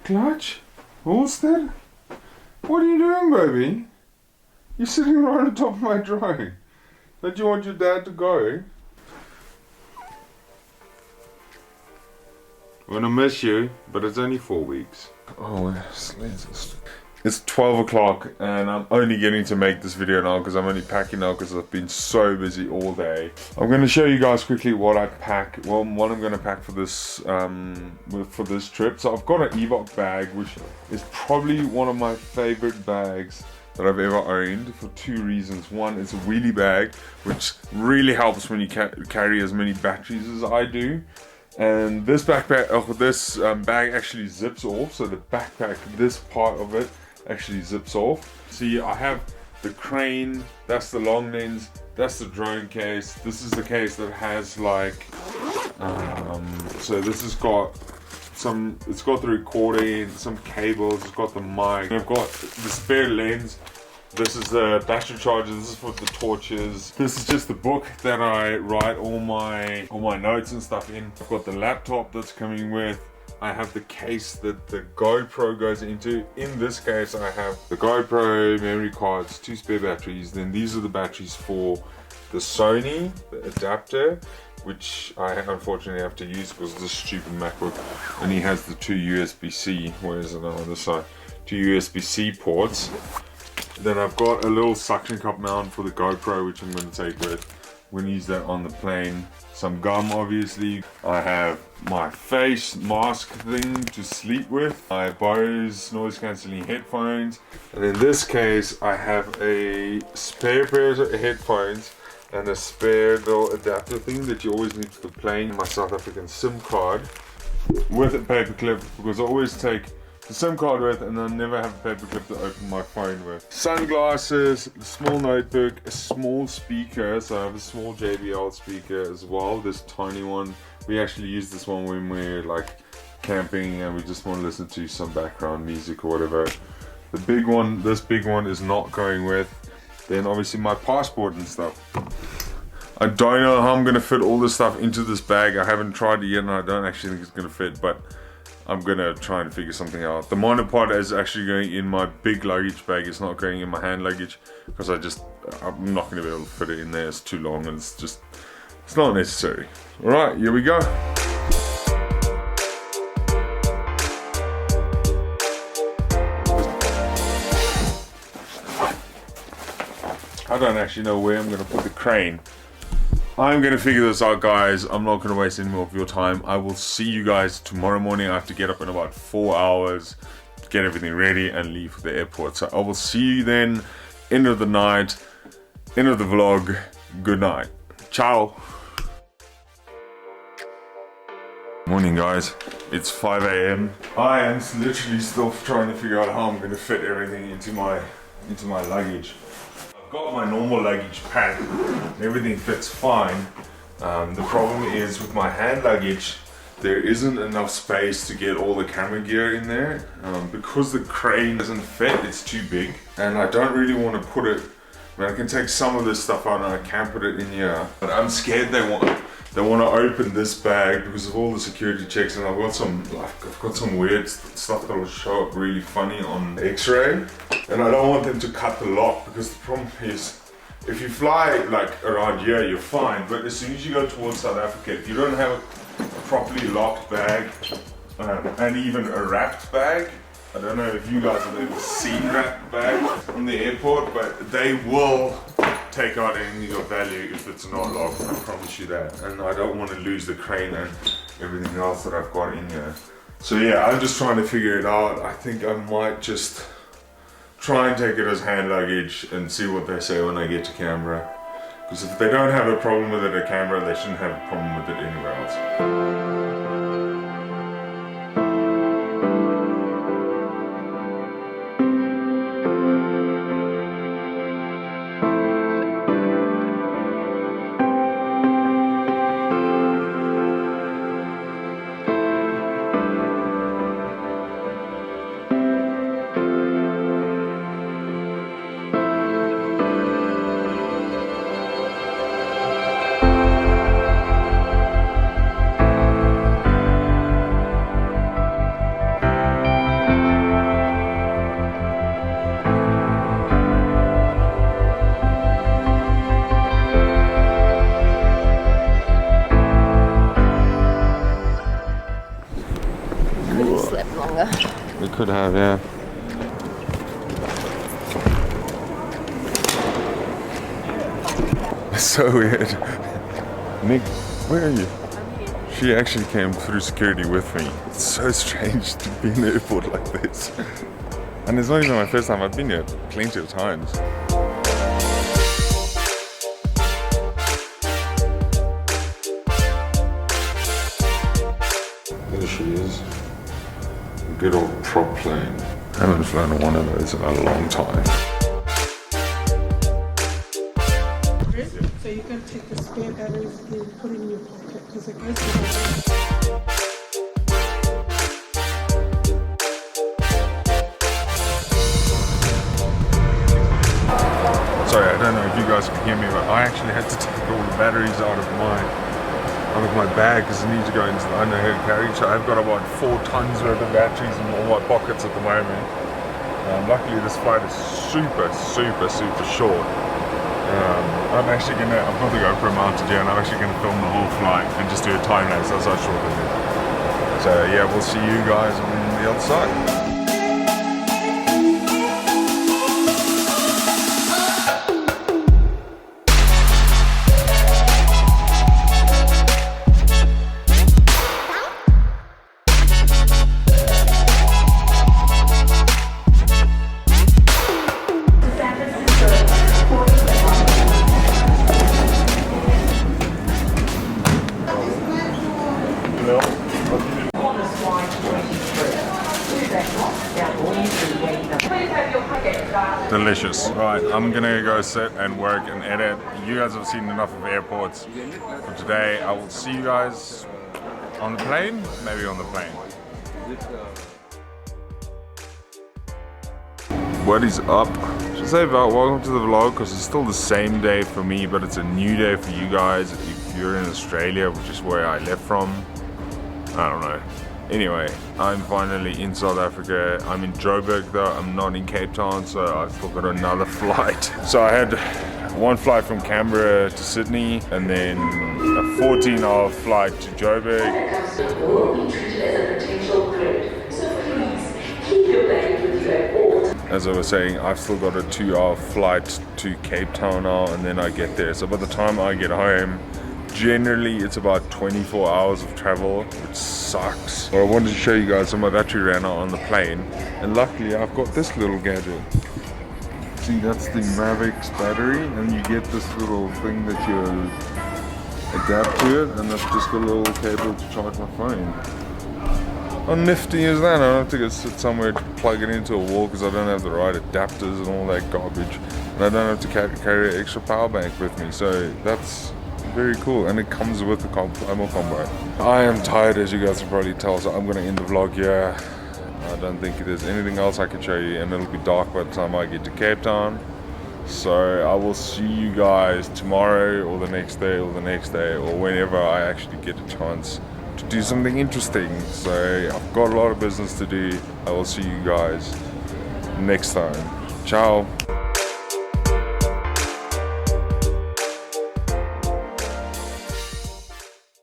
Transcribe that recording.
Clutch? Holster? What are you doing, baby? You're sitting right on top of my drawing. Don't you want your dad to go? I'm gonna miss you, but it's only 4 weeks. Oh, it's 12 o'clock and I'm only getting to make this video now because I'm only packing now because I've been so busy all day. I'm going to show you guys quickly what I pack. Well, what I'm going to pack for this trip. So I've got an Evok bag, which is probably one of my favorite bags that I've ever owned for 2 reasons. One, it's a wheelie bag, which really helps when you carry as many batteries as I do. And this backpack, this bag actually zips off. So the backpack, this part of it actually zips off. See, I have the crane, that's the long lens, that's the drone case. This is the case that has like, so this has got some, it's got the recording, some cables, it's got the mic. I've got the spare lens. This is the battery charger, this is for the torches. This is just the book that I write all my notes and stuff in. I've got the laptop that's coming with. I have the case that the GoPro goes into. In this case, I have the GoPro, memory cards, 2 spare batteries. Then these are the batteries for the Sony, the adapter, which I unfortunately have to use because this stupid MacBook only has the 2 USB-C, where is it on the other side? 2 USB-C ports. Then I've got a little suction cup mount for the GoPro, which I'm going to take with. I'm going to use that on the plane. Some gum, obviously. I have my face mask thing to sleep with. My Bose noise cancelling headphones. And in this case, I have a spare pair of headphones and a spare little adapter thing that you always need for the plane. My South African SIM card with a paper clip, because I always take the SIM card with and I never have a paper clip to open my phone with. Sunglasses, a small notebook, a small speaker, so I have a small JBL speaker as well, this tiny one. We actually use this one when we're like camping and we just want to listen to some background music or whatever. The big one, this big one is not going with. Then obviously my passport and stuff. I don't know how I'm going to fit all this stuff into this bag. I haven't tried it yet and I don't actually think it's going to fit, but I'm gonna try and figure something out. The monopod is actually going in my big luggage bag. It's not going in my hand luggage because I'm not gonna be able to fit it in there. It's too long and it's not necessary. All right, here we go. I don't actually know where I'm gonna put the crane. I'm going to figure this out, guys. I'm not going to waste any more of your time. I will see you guys tomorrow morning. I have to get up in about 4 hours, get everything ready and leave for the airport. So I will see you then. End of the night, end of the vlog. Good night. Ciao. Morning, guys. It's 5 a.m. I am literally still trying to figure out how I'm going to fit everything into my luggage. I've got my normal luggage pack, everything fits fine. The problem is with my hand luggage, there isn't enough space to get all the camera gear in there. Because the crane doesn't fit, it's too big. And I don't really want to put it, I mean, I can take some of this stuff out and I can put it in here. But I'm scared they want to open this bag because of all the security checks, and I've got some weird stuff that will show up really funny on X-ray. And I don't want them to cut the lock, because the problem is, if you fly like around here, you're fine. But as soon as you go towards South Africa, if you don't have a properly locked bag, and even a wrapped bag, I don't know if you guys have ever seen wrapped bags from the airport, but they will take out anything of value if it's not locked, I promise you that. And I don't want to lose the crane and everything else that I've got in here. So yeah, I'm just trying to figure it out. I think I might just try and take it as hand luggage and see what they say when I get to Canberra. Because if they don't have a problem with it at Canberra, they shouldn't have a problem with it anywhere else. slept longer. We could have, yeah. It's so weird. Nick, where are you? She actually came through security with me. It's so strange to be in the airport like this. And it's not even my first time. I've been here plenty of times. There she is. Good old prop plane. I haven't flown one of those in a long time. So you can take the spare batteries and put it in your pocket because it goes Sorry, I don't know if you guys can hear me, but I actually had to take all the batteries out of my bag because I need to go into the underhead carriage. So I've got about 4 tons worth of batteries in all my pockets at the moment. Luckily this flight is super short. I'm got the GoPro mounted here and I'm actually gonna film the whole flight and just do a time lapse. That's how short it is. So yeah, we'll see you guys on the other side. Delicious. Right, I'm gonna go sit and work and edit. You guys have seen enough of airports for today. I will see you guys on the plane, maybe on the plane. What is up? Should say welcome to the vlog because it's still the same day for me, but it's a new day for you guys if you're in Australia, which is where I left from. I don't know. Anyway, I'm finally in South Africa. I'm in Joburg though, I'm not in Cape Town, so I've still got another flight. So I had one flight from Canberra to Sydney and then a 14-hour flight to Joburg. As I was saying, I've still got a 2-hour flight to Cape Town now and then I get there. So by the time I get home, generally it's about 24 hours of travel, which sucks. But I wanted to show you guys how my battery ran out on the plane, and luckily I've got this little gadget. See, that's the Mavic's battery, and you get this little thing that you adapt to it, and that's just a little cable to charge my phone. How nifty is that? I don't have to go sit somewhere to plug it into a wall because I don't have the right adapters and all that garbage, and I don't have to carry an extra power bank with me, so that's very cool, and it comes with the thermal combo. I am tired, as you guys can probably tell, so I'm gonna end the vlog here. I don't think there's anything else I can show you, and it'll be dark by the time I get to Cape Town. So I will see you guys tomorrow or the next day or whenever I actually get a chance to do something interesting. So I've got a lot of business to do. I will see you guys next time. Ciao.